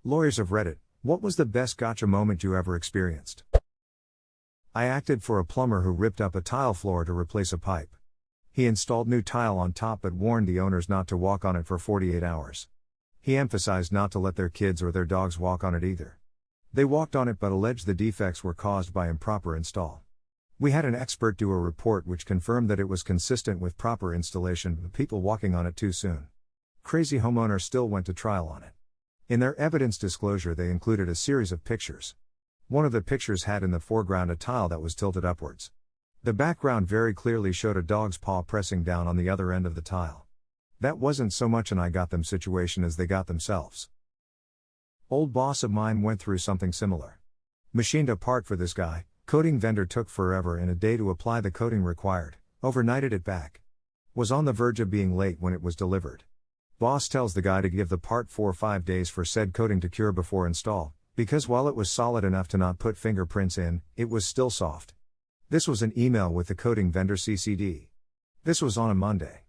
Lawyers of Reddit, what was the best gotcha moment you ever experienced? I acted for a plumber who ripped up a tile floor to replace a pipe. He installed new tile on top but warned the owners not to walk on it for 48 hours. He emphasized not to let their kids or their dogs walk on it either. They walked on it but alleged the defects were caused by improper install. We had an expert do a report which confirmed that it was consistent with proper installation but people walking on it too soon. Crazy homeowner still went to trial on it. In their evidence disclosure they included a series of pictures. One of the pictures had in the foreground a tile that was tilted upwards. The background very clearly showed a dog's paw pressing down on the other end of the tile. That wasn't so much an I got them situation as they got themselves. Old boss of mine went through something similar. Machined a part for this guy, coating vendor took forever and a day to apply the coating required, overnighted it back. Was on the verge of being late when it was delivered. Boss tells the guy to give the part 4 or 5 days for said coating to cure before install, because while it was solid enough to not put fingerprints in, it was still soft. This was an email with the coating vendor CC'd. This was on a Monday.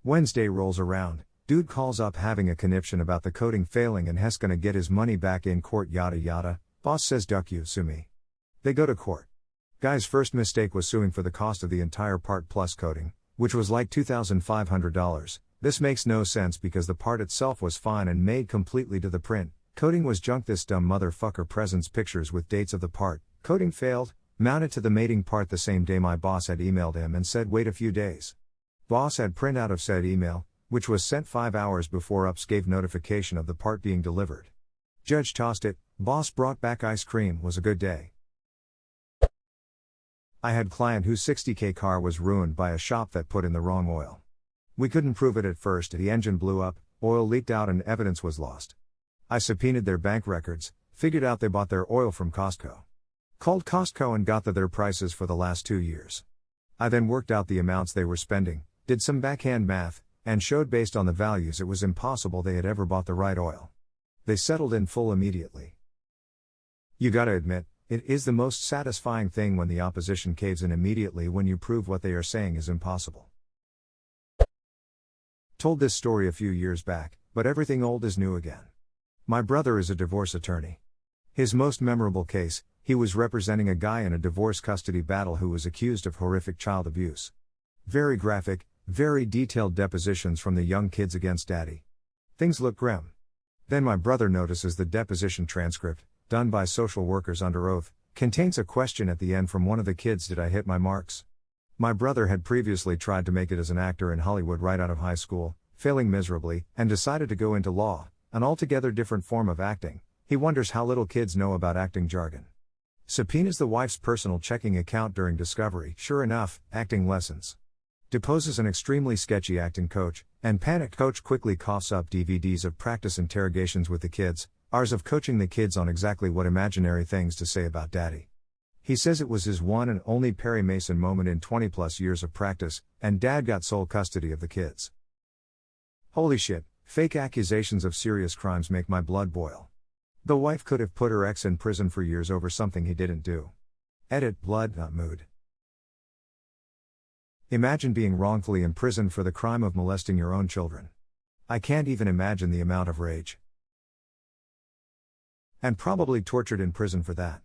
Wednesday rolls around, dude calls up having a conniption about the coating failing and has gonna get his money back in court yada yada. Boss says duck you, sue me. They go to court. Guy's first mistake was suing for the cost of the entire part plus coating, which was like $2,500. This makes no sense because the part itself was fine and made completely to the print. Coating was junk. This dumb motherfucker presents pictures with dates of the part. Coating failed, mounted to the mating part the same day. My boss had emailed him and said wait a few days. Boss had printout of said email, which was sent 5 hours before UPS gave notification of the part being delivered. Judge tossed it, boss brought back ice cream. Was a good day. I had client whose $60K car was ruined by a shop that put in the wrong oil. We couldn't prove it at first. The engine blew up, oil leaked out and evidence was lost. I subpoenaed their bank records, figured out they bought their oil from Costco. Called Costco and got their prices for the last 2 years. I then worked out the amounts they were spending, did some backhand math, and showed based on the values it was impossible they had ever bought the right oil. They settled in full immediately. You gotta admit, it is the most satisfying thing when the opposition caves in immediately when you prove what they are saying is impossible. Told this story a few years back, but everything old is new again. My brother is a divorce attorney. His most memorable case, he was representing a guy in a divorce custody battle who was accused of horrific child abuse. Very graphic, very detailed depositions from the young kids against daddy. Things look grim. Then my brother notices the deposition transcript, done by social workers under oath, contains a question at the end from one of the kids: did I hit my marks? My brother had previously tried to make it as an actor in Hollywood right out of high school, failing miserably, and decided to go into law, an altogether different form of acting. He wonders how little kids know about acting jargon. Subpoenas the wife's personal checking account during discovery. Sure enough, acting lessons. Deposes an extremely sketchy acting coach, and panicked coach quickly coughs up DVDs of practice interrogations with the kids, hours of coaching the kids on exactly what imaginary things to say about daddy. He says it was his one and only Perry Mason moment in 20 plus years of practice, and dad got sole custody of the kids. Holy shit, fake accusations of serious crimes make my blood boil. The wife could have put her ex in prison for years over something he didn't do. Edit, blood, not mood. Imagine being wrongfully imprisoned for the crime of molesting your own children. I can't even imagine the amount of rage. And probably tortured in prison for that.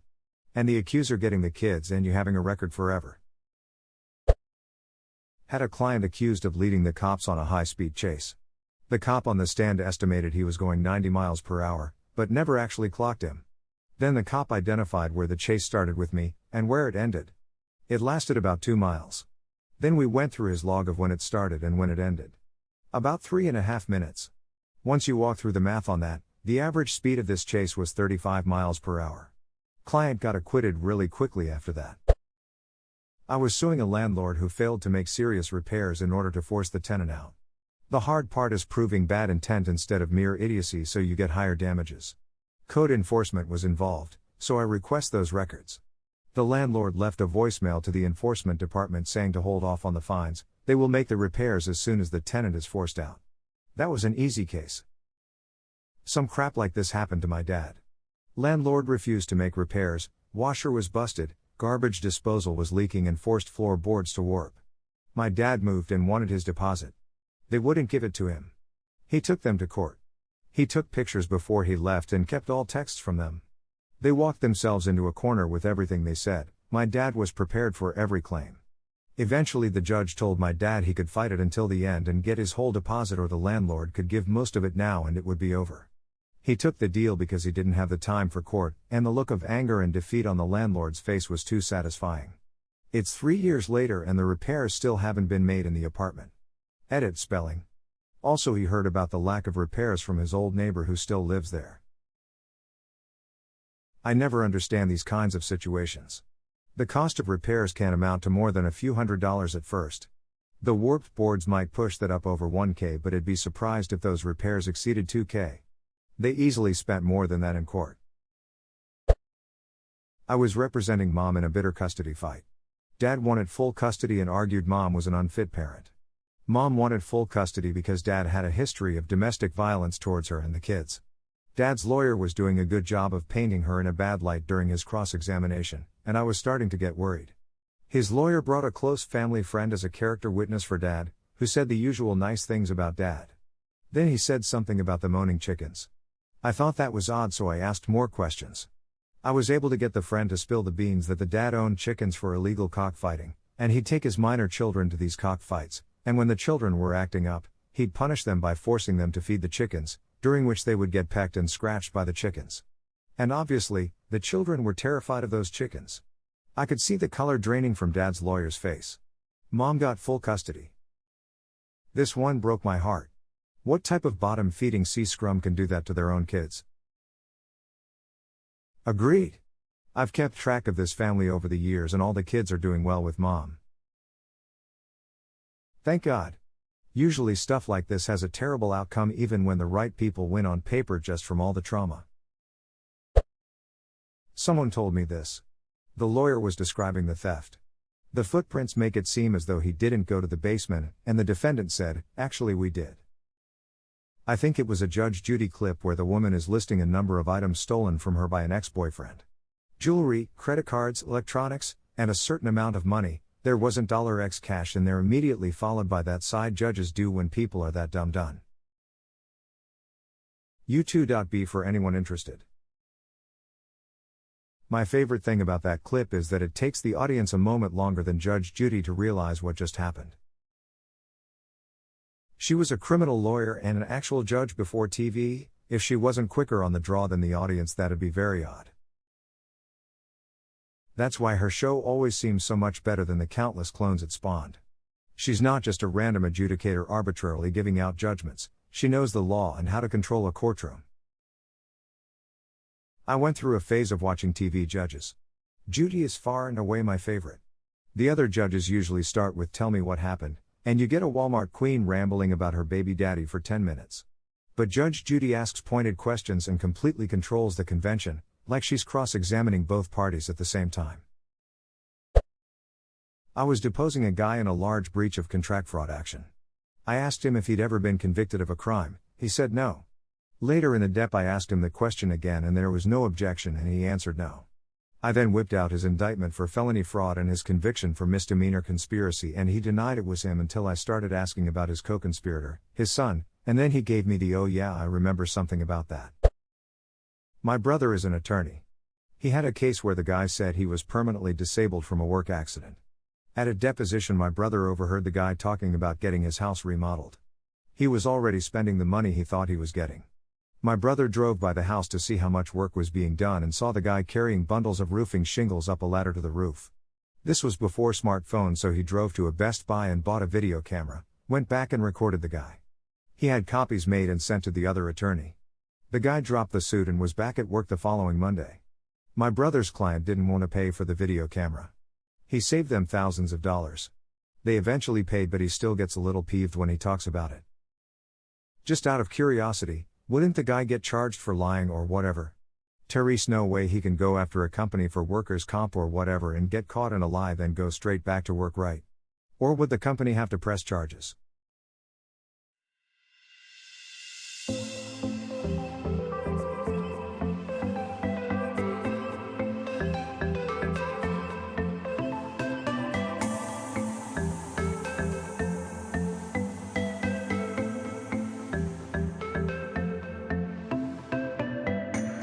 And the accuser getting the kids and you having a record forever. Had a client accused of leading the cops on a high-speed chase. The cop on the stand estimated he was going 90 miles per hour, but never actually clocked him. Then the cop identified where the chase started with me, and where it ended. It lasted about 2 miles. Then we went through his log of when it started and when it ended. About 3.5 minutes. Once you walk through the math on that, the average speed of this chase was 35 miles per hour. Client got acquitted really quickly after that. I was suing a landlord who failed to make serious repairs in order to force the tenant out. The hard part is proving bad intent instead of mere idiocy, so you get higher damages. Code enforcement was involved, so I request those records. The landlord left a voicemail to the enforcement department saying to hold off on the fines, they will make the repairs as soon as the tenant is forced out. That was an easy case. Some crap like this happened to my dad. Landlord refused to make repairs, washer was busted, garbage disposal was leaking and forced floorboards to warp. My dad moved and wanted his deposit. They wouldn't give it to him. He took them to court. He took pictures before he left and kept all texts from them. They walked themselves into a corner with everything they said. My dad was prepared for every claim. Eventually the judge told my dad he could fight it until the end and get his whole deposit, or the landlord could give most of it now and it would be over. He took the deal because he didn't have the time for court, and the look of anger and defeat on the landlord's face was too satisfying. It's 3 years later and the repairs still haven't been made in the apartment. Edit spelling. Also, he heard about the lack of repairs from his old neighbor who still lives there. I never understand these kinds of situations. The cost of repairs can amount to more than a few $100s at first. The warped boards might push that up over $1,000, but I'd be surprised if those repairs exceeded $2,000. They easily spent more than that in court. I was representing mom in a bitter custody fight. Dad wanted full custody and argued mom was an unfit parent. Mom wanted full custody because dad had a history of domestic violence towards her and the kids. Dad's lawyer was doing a good job of painting her in a bad light during his cross-examination, and I was starting to get worried. His lawyer brought a close family friend as a character witness for dad, who said the usual nice things about dad. Then he said something about the moaning chickens. I thought that was odd, so I asked more questions. I was able to get the friend to spill the beans that the dad owned chickens for illegal cockfighting, and he'd take his minor children to these cockfights, and when the children were acting up, he'd punish them by forcing them to feed the chickens, during which they would get pecked and scratched by the chickens. And obviously, the children were terrified of those chickens. I could see the color draining from dad's lawyer's face. Mom got full custody. This one broke my heart. What type of bottom-feeding sea scrum can do that to their own kids? Agreed. I've kept track of this family over the years and all the kids are doing well with mom. Thank God. Usually stuff like this has a terrible outcome even when the right people win on paper just from all the trauma. Someone told me this. The lawyer was describing the theft. The footprints make it seem as though he didn't go to the basement, and the defendant said, "Actually we did." I think it was a Judge Judy clip where the woman is listing a number of items stolen from her by an ex-boyfriend. Jewelry, credit cards, electronics, and a certain amount of money. There wasn't $X cash in there, immediately followed by that side judges do when people are that dumb done. U2.B for anyone interested. My favorite thing about that clip is that it takes the audience a moment longer than Judge Judy to realize what just happened. She was a criminal lawyer and an actual judge before TV. If she wasn't quicker on the draw than the audience, that'd be very odd. That's why her show always seems so much better than the countless clones it spawned. She's not just a random adjudicator arbitrarily giving out judgments, she knows the law and how to control a courtroom. I went through a phase of watching TV judges. Judy is far and away my favorite. The other judges usually start with "tell me what happened," and you get a Walmart queen rambling about her baby daddy for 10 minutes. But Judge Judy asks pointed questions and completely controls the convention, like she's cross-examining both parties at the same time. I was deposing a guy in a large breach of contract fraud action. I asked him if he'd ever been convicted of a crime. He said no. Later in the dep I asked him the question again and there was no objection and he answered no. I then whipped out his indictment for felony fraud and his conviction for misdemeanor conspiracy, and he denied it was him until I started asking about his co-conspirator, his son, and then he gave me the "oh yeah, I remember something about that." My brother is an attorney. He had a case where the guy said he was permanently disabled from a work accident. At a deposition, my brother overheard the guy talking about getting his house remodeled. He was already spending the money he thought he was getting. My brother drove by the house to see how much work was being done and saw the guy carrying bundles of roofing shingles up a ladder to the roof. This was before smartphones, so he drove to a Best Buy and bought a video camera, went back and recorded the guy. He had copies made and sent to the other attorney. The guy dropped the suit and was back at work the following Monday. My brother's client didn't want to pay for the video camera. He saved them thousands of dollars. They eventually paid, but he still gets a little peeved when he talks about it. Just out of curiosity, wouldn't the guy get charged for lying or whatever? Therese, no way he can go after a company for workers' comp or whatever and get caught in a lie then go straight back to work, right? Or would the company have to press charges?